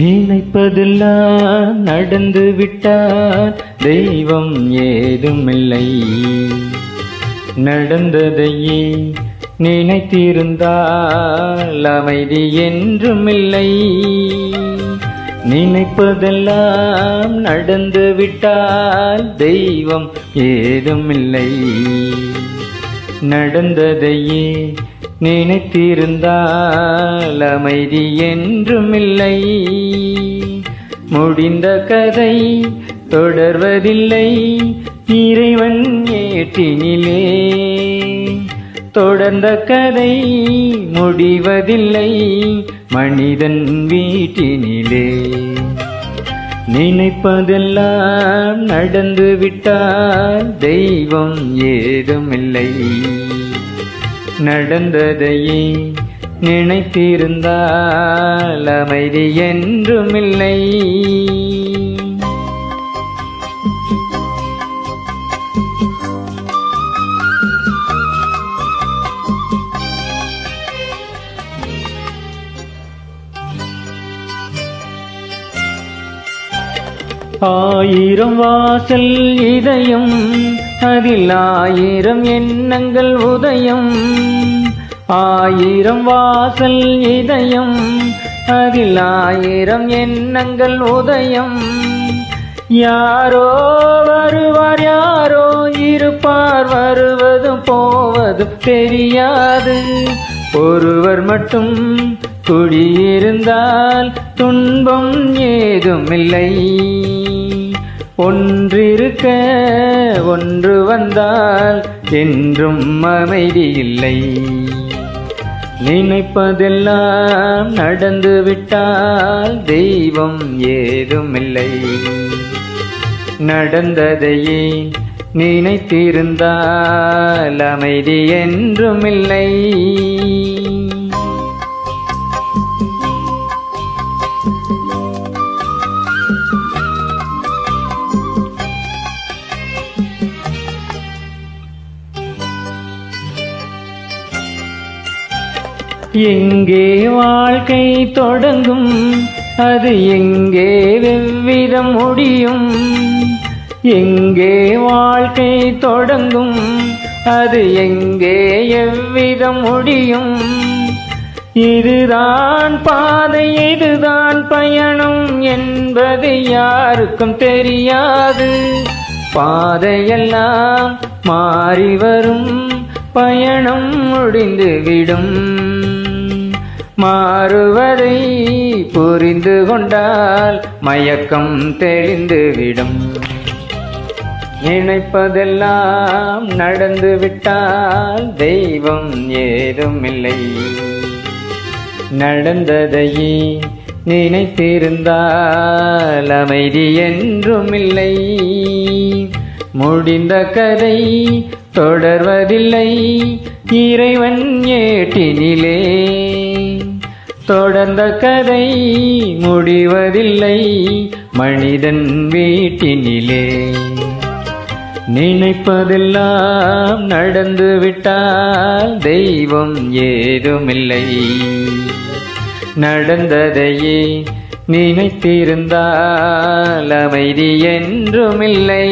நினைப்பதெல்லாம் நடந்து விட்டால் தெய்வம் ஏதுமில்லை. நடந்ததையே நினைத்திருந்தால் அமைதி என்றுமில்லை. நினைப்பதெல்லாம் நடந்து விட்டால் தெய்வம் ஏதுமில்லை. நடந்ததையே நினைத்திருந்தால் அமைதி என்றுமில்லை. முடிந்த கதை தொடர்வதில்லை இறைவன் ஏட்டினிலே. தொடர்ந்த கதை முடிவதில்லை மனிதன் வீட்டினிலே. நினைப்பதெல்லாம் நடந்து விட்டால் தெய்வம் ஏதுமில்லை. நடந்ததையே நினைத்திருந்தால் அமைதி என்றுமில்லை. ஆயிரம் வாசல் இதயம் அதில் ஆயிரம் எண்ணங்கள் உதயம். ஆயிரம் வாசல் இதயம் அதில் ஆயிரம் எண்ணங்கள் உதயம். யாரோ வருவார் யாரோ இருப்பார் வருவதும் போவதும் தெரியாது. ஒருவர் மட்டும் குடியிருந்தால் துன்பம் ஏதுமில்லை. ஒன்றிருக்க ஒன்று வந்தால் என்றும் அமைதி இல்லை. நினைப்பதெல்லாம் நடந்து விட்டால் தெய்வம் ஏதுமில்லை. நடந்ததையே நினைத்திருந்தால் அமைதி என்றுமில்லை. எங்கே வாழ்க்கை தொடங்கும் அது எங்கே வெவ்விதம் முடியும். எங்கே வாழ்க்கை தொடங்கும் அது எங்கே எவ்விதம் முடியும். இதுதான் பாதை இதுதான் பயணம் என்பது யாருக்கும் தெரியாது. பாதையெல்லாம் மாறி வரும் பயணம் முடிந்துவிடும். மாறுவதை புரிந்து கொண்டால் மயக்கம் தெளிந்துவிடும். நினைப்பதெல்லாம் நடந்து விட்டால் தெய்வம் ஏதுமில்லை. நடந்ததையே நினைத்திருந்தால் அமைதி என்றுமில்லை. முடிந்த கதை தொடர்வதில்லை இறைவன் ஏட்டினிலே. தொடர்ந்த கதை முடிவதில்லை மனிதன் வீட்டினிலே. நினைப்பதெல்லாம் நடந்து விட்டால் தெய்வம் ஏதுமில்லை. நடந்ததையே நினைத்திருந்தால் அமைதி என்றுமில்லை.